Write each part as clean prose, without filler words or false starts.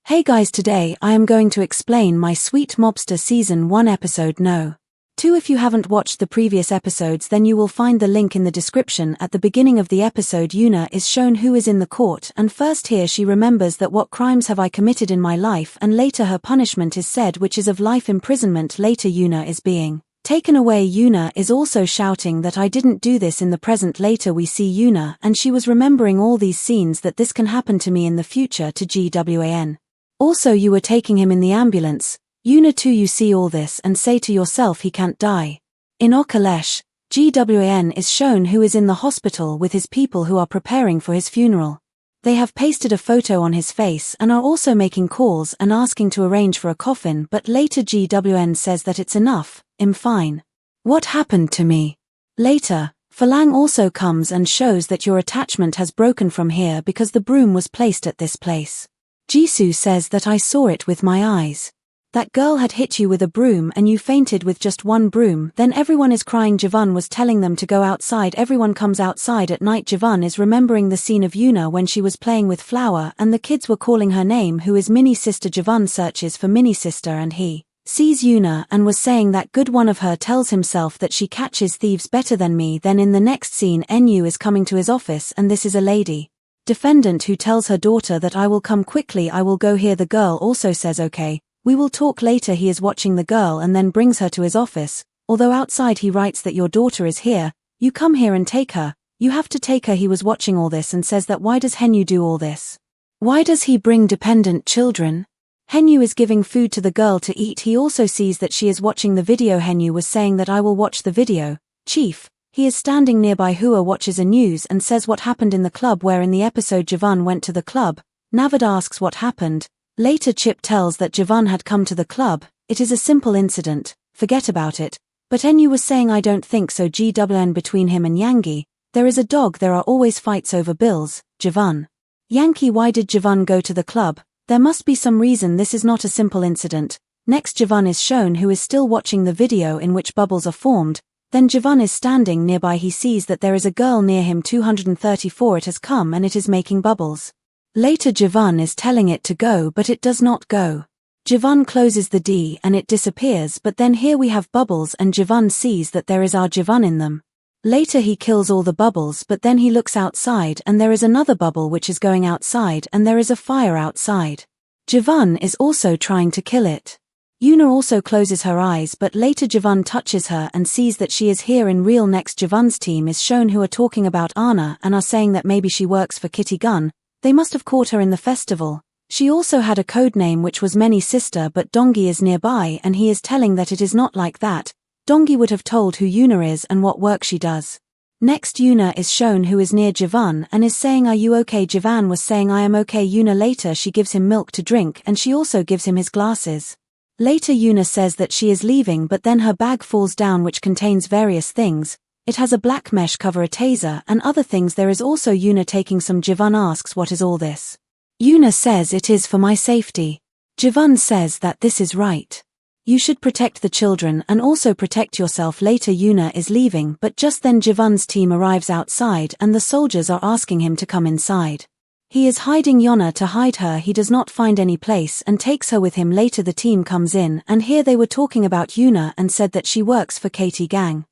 Hey guys, today I am going to explain my Sweet Mobster Season 1 episode No. 2. If you haven't watched the previous episodes, then you will find the link in the description. At the beginning of the episode, Eun is shown who is in the court, and first here she remembers that what crimes have I committed in my life, and later her punishment is said, which is of life imprisonment. Later Eun is being taken away. Eun is also shouting that I didn't do this in the present. Later we see Eun, and she was remembering all these scenes that this can happen to me in the future to Gwan. Also you were taking him in the ambulance. Eun too, you see all this and say to yourself he can't die. In Okalesh, Gwan is shown who is in the hospital with his people who are preparing for his funeral. They have pasted a photo on his face and are also making calls and asking to arrange for a coffin, but later Gwan says that it's enough, I'm fine. What happened to me? Later, Falang also comes and shows that your attachment has broken from here because the broom was placed at this place. Jisoo says that I saw it with my eyes. That girl had hit you with a broom and you fainted with just one broom. Then everyone is crying. Javan was telling them to go outside. Everyone comes outside at night. Javan is remembering the scene of Eun when she was playing with flour and the kids were calling her name, who is Mini Sister. Javan searches for Mini Sister and he sees Eun and was saying that good one of her tells himself that she catches thieves better than me. Then in the next scene, Nu is coming to his office and this is a lady defendant who tells her daughter that I will come quickly, I will go here. The girl also says okay, we will talk later. He is watching the girl and then brings her to his office, although outside he writes that your daughter is here, you come here and take her, you have to take her. He was watching all this and says that why does Henu do all this? Why does he bring dependent children? Henu is giving food to the girl to eat. He also sees that she is watching the video. Henu was saying that I will watch the video, Chief. He is standing nearby. Hua watches a news and says what happened in the club, where in the episode Javan went to the club. Navad asks what happened. Later Chip tells that Javan had come to the club. It is a simple incident, forget about it. But Nu was saying I don't think so. Gwn between him and Yangi. There is a dog. There are always fights over bills. Javan. Yankee, why did Javan go to the club? There must be some reason. This is not a simple incident. Next Javan is shown who is still watching the video in which bubbles are formed. Then Javan is standing nearby. He sees that there is a girl near him. 234 it has come and it is making bubbles. Later Javan is telling it to go but it does not go. Javan closes the D and it disappears, but then here we have bubbles and Javan sees that there is our Javan in them. Later he kills all the bubbles, but then he looks outside and there is another bubble which is going outside and there is a fire outside. Javan is also trying to kill it. Eun also closes her eyes, but later Javan touches her and sees that she is here in real. Next Javan's team is shown who are talking about Anna and are saying that maybe she works for Kitty Gun. They must have caught her in the festival. She also had a code name which was Many Sister, but Dongi is nearby and he is telling that it is not like that. Dongi would have told who Eun is and what work she does. Next Eun is shown who is near Javan and is saying are you okay? Javan was saying I am okay. Eun later she gives him milk to drink and she also gives him his glasses. Later Eun says that she is leaving, but then her bag falls down which contains various things. It has a black mesh cover, a taser and other things. There is also Eun taking some. Javan asks what is all this? Eun says it is for my safety. Javan says that this is right. You should protect the children and also protect yourself. Later Eun is leaving, but just then Javan's team arrives outside and the soldiers are asking him to come inside. He is hiding Eun to hide her. He does not find any place and takes her with him. Later the team comes in and here they were talking about Eun and said that she works for Katie Gang.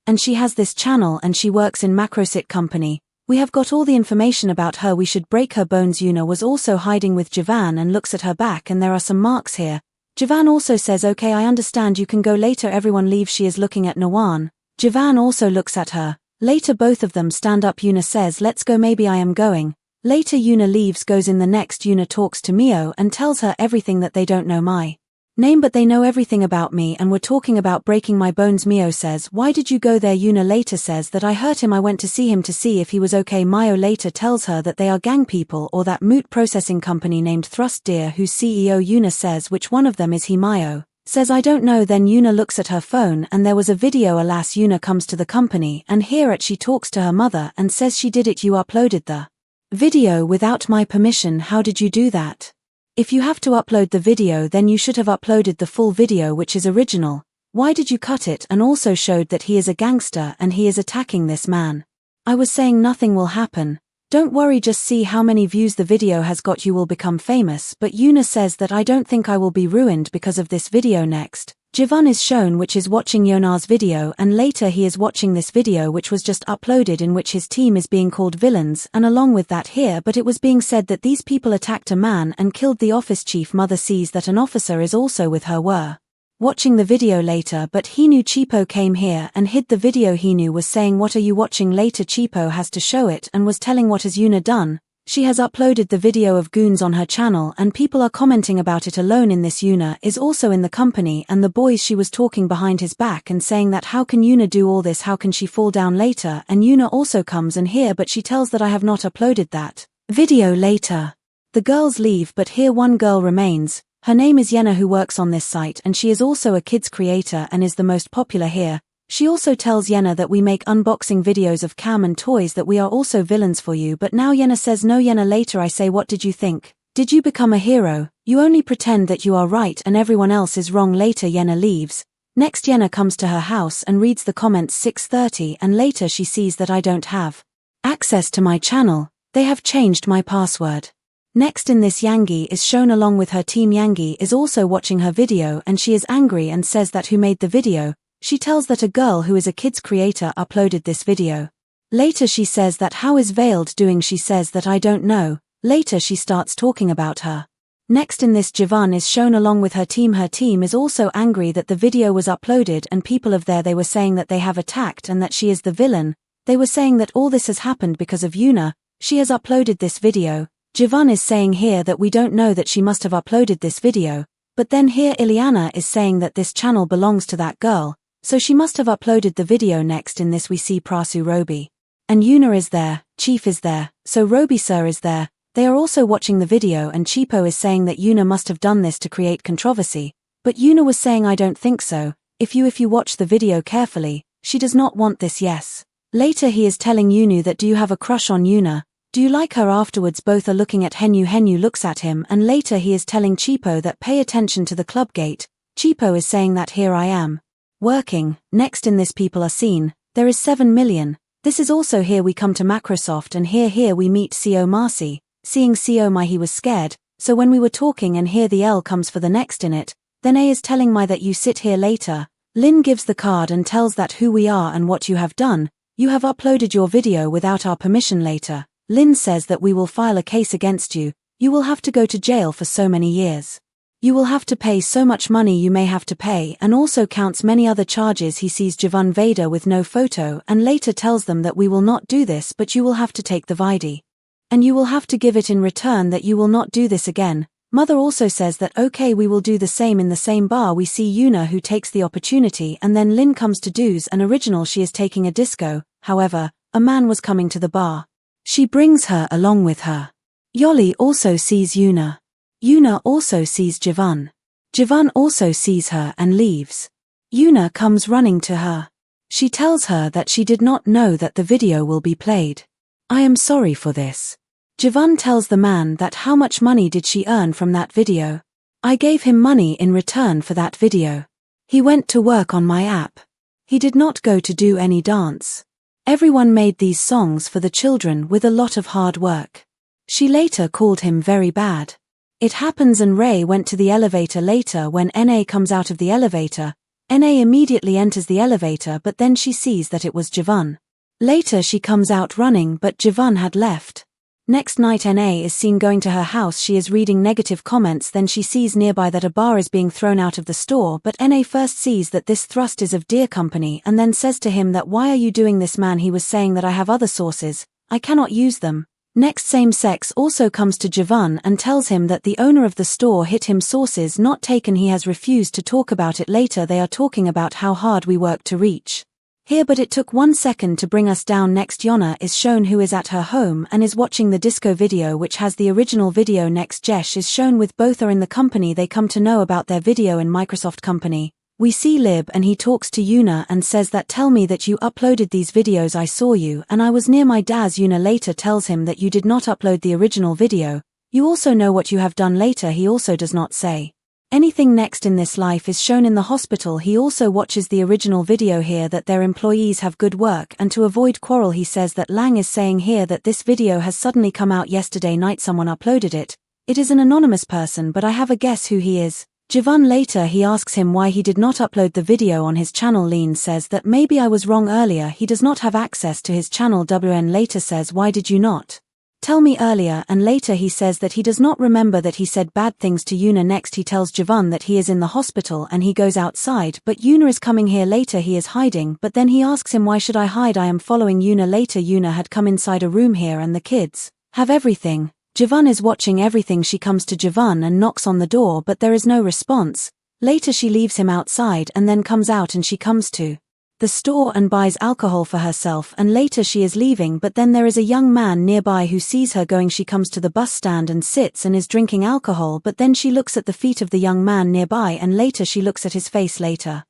And she has this channel and she works in Macrosit company. We have got all the information about her. We should break her bones. Eun was also hiding with Javan and looks at her back and there are some marks here. Javan also says okay, I understand, you can go. Later everyone leaves. She is looking at Nawan. Javan also looks at her. Later both of them stand up. Eun says let's go. Maybe I am going. Later Eun leaves, goes in. The next Eun talks to Mio and tells her everything, that they don't know my name but they know everything about me and were talking about breaking my bones. Mio says why did you go there? Eun later says that I hurt him, I went to see him to see if he was okay. Mio later tells her that they are gang people or that moot processing company named Thrust Deer whose CEO. Eun says which one of them is he? Mio says I don't know. Then Eun looks at her phone and there was a video. Alas, Eun comes to the company and here she talks to her mother and says she did it. You uploaded the video without my permission. How did you do that? If you have to upload the video then you should have uploaded the full video which is original. Why did you cut it and also showed that he is a gangster and he is attacking this man? I was saying nothing will happen. Don't worry, just see how many views the video has got, you will become famous. But Yoona says that I don't think I will be ruined because of this video. Next, Ji Hwan is shown, which is watching Eun Ha's video, and later he is watching this video which was just uploaded in which his team is being called villains, and along with that here, but it was being said that these people attacked a man and killed the office chief. Mother sees that an officer is also with her. Were watching the video later, but he knew Cheapo came here and hid the video. He knew was saying, what are you watching? Later Cheapo has to show it and was telling what has Yoona done. She has uploaded the video of goons on her channel and people are commenting about it. Alone in this, Yoona is also in the company, and the boys she was talking behind his back and saying that how can Yoona do all this, how can she fall down later, and Yoona also comes and here, but she tells that I have not uploaded that video. Later the girls leave, but here one girl remains. Her name is Yena, who works on this site, and she is also a kids creator and is the most popular here. She also tells Yena that we make unboxing videos of cam and toys, that we are also villains for you. But now Yena says no. Yena later I say, what did you think? Did you become a hero? You only pretend that you are right and everyone else is wrong. Later Yena leaves. Next Yena comes to her house and reads the comments 6:30, and later she sees that I don't have access to my channel. They have changed my password. Next in this, Yangi is shown along with her team. Yangi is also watching her video and she is angry and says that who made the video. She tells that a girl who is a kids creator uploaded this video. Later she says that how is Veiled doing? She says that I don't know. Later she starts talking about her. Next in this, Ji Hwan is shown along with her team. Her team is also angry that the video was uploaded and people of there, they were saying that they have attacked and that she is the villain. They were saying that all this has happened because of Yoona. She has uploaded this video. Ji Hwan is saying here that we don't know that she must have uploaded this video, but then here Ileana is saying that this channel belongs to that girl, so she must have uploaded the video. Next in this we see Prasu, Roby, and Yoona is there, Chief is there, so Roby sir is there. They are also watching the video and Cheapo is saying that Yoona must have done this to create controversy, but Yoona was saying I don't think so. If you watch the video carefully, she does not want this. Yes. Later he is telling Yoona that do you have a crush on Yoona? Do you like her? Afterwards both are looking at Henu. Henu looks at him and later he is telling Cheapo that pay attention to the club gate. Cheapo is saying that here I am working. Next in this, people are seen. There is 7 million. This is also here we come to Microsoft, and here we meet Seo Marcy. Seeing Seo Mai, he was scared, so when we were talking, and here the L comes for the next in it. Then A is telling Mai that you sit here. Later Lin gives the card and tells that who we are and what you have done. You have uploaded your video without our permission. Later Lin says that we will file a case against you. You will have to go to jail for so many years. You will have to pay so much money you may have to pay, and also counts many other charges. He sees Ji Hwan Vader with no photo and later tells them that we will not do this, but you will have to take the VID. And you will have to give it in return, that you will not do this again. Mother also says that okay, we will do the same. In the same bar we see Yoona, who takes the opportunity, and then Lin comes to do's an original. She is taking a disco. However, a man was coming to the bar. She brings her along with her. Yoli also sees Yoona. Yoona also sees Ji Hwan. Ji Hwan also sees her and leaves. Yoona comes running to her. She tells her that she did not know that the video will be played. I am sorry for this. Ji Hwan tells the man that how much money did she earn from that video. I gave him money in return for that video. He went to work on my app. He did not go to do any dance. Everyone made these songs for the children with a lot of hard work. She later called him very bad. It happens and Ray went to the elevator. Later when Na comes out of the elevator, Na immediately enters the elevator, but then she sees that it was Ji Hwan. Later she comes out running, but Ji Hwan had left. Next night Na is seen going to her house. She is reading negative comments, then she sees nearby that a bar is being thrown out of the store, but Na first sees that this thrust is of Deer Company and then says to him that why are you doing this, man? He was saying that I have other sources, I cannot use them. Next same sex also comes to Ji Hwan and tells him that the owner of the store hit him, sources not taken. He has refused to talk about it. Later they are talking about how hard we worked to reach here, but it took 1 second to bring us down. Next Yona is shown, who is at her home and is watching the disco video which has the original video. Next Jesh is shown with both are in the company. They come to know about their video in Microsoft company. We see Lib and he talks to Yoona and says that tell me that you uploaded these videos. I saw you and I was near my dad's. Yoona later tells him that you did not upload the original video. You also know what you have done. Later he also does not say Anything next in this life is shown in the hospital. He also watches the original video here that their employees have good work, and to avoid quarrel he says that Lang is saying here that this video has suddenly come out yesterday night, someone uploaded it. It is an anonymous person, but I have a guess who he is. Ji Hwan later he asks him why he did not upload the video on his channel. Lean says that maybe I was wrong earlier, he does not have access to his channel. WN later says why did you not tell me earlier, and later he says that he does not remember that he said bad things to Yoona. Next he tells Ji Hwan that he is in the hospital and he goes outside, but Yoona is coming here. Later he is hiding, but then he asks him why should I hide, I am following Yoona. Later Yoona had come inside a room here and the kids have everything. Ji Hwan is watching everything. She comes to Ji Hwan and knocks on the door, but there is no response. Later she leaves him outside and then comes out and she comes to the store and buys alcohol for herself, and later she is leaving, but then there is a young man nearby who sees her going. She comes to the bus stand and sits and is drinking alcohol, but then she looks at the feet of the young man nearby and later she looks at his face. Later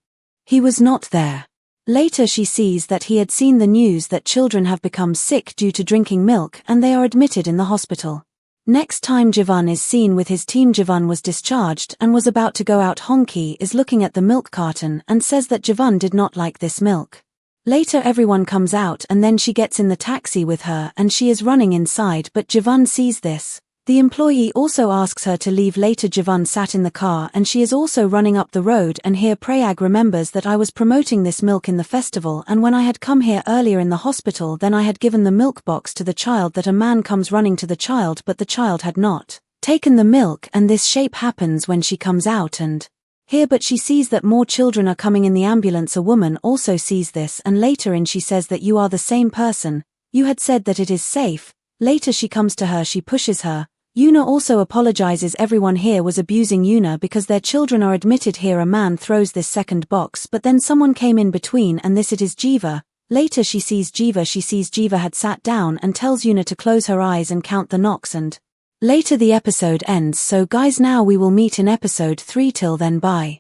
he was not there. Later she sees that he had seen the news that children have become sick due to drinking milk and they are admitted in the hospital. Next time Ji Hwan is seen with his team. Ji Hwan was discharged and was about to go out. Hong Ki is looking at the milk carton and says that Ji Hwan did not like this milk. Later everyone comes out and then she gets in the taxi with her and she is running inside, but Ji Hwan sees this. The employee also asks her to leave. Later Ji Hwan sat in the car and she is also running up the road, and here Prayag remembers that I was promoting this milk in the festival, and when I had come here earlier in the hospital then I had given the milk box to the child, that a man comes running to the child but the child had not taken the milk, and this shape happens when she comes out and here, but she sees that more children are coming in the ambulance. A woman also sees this and later in she says that you are the same person, you had said that it is safe. Later she comes to her, she pushes her. Yoona also apologizes. Everyone here was abusing Yoona because their children are admitted here. A man throws this second box, but then someone came in between and this it is Jiva. Later she sees Jiva. She sees Jiva had sat down and tells Yoona to close her eyes and count the knocks, and later the episode ends. So guys, now we will meet in episode 3. Till then, bye.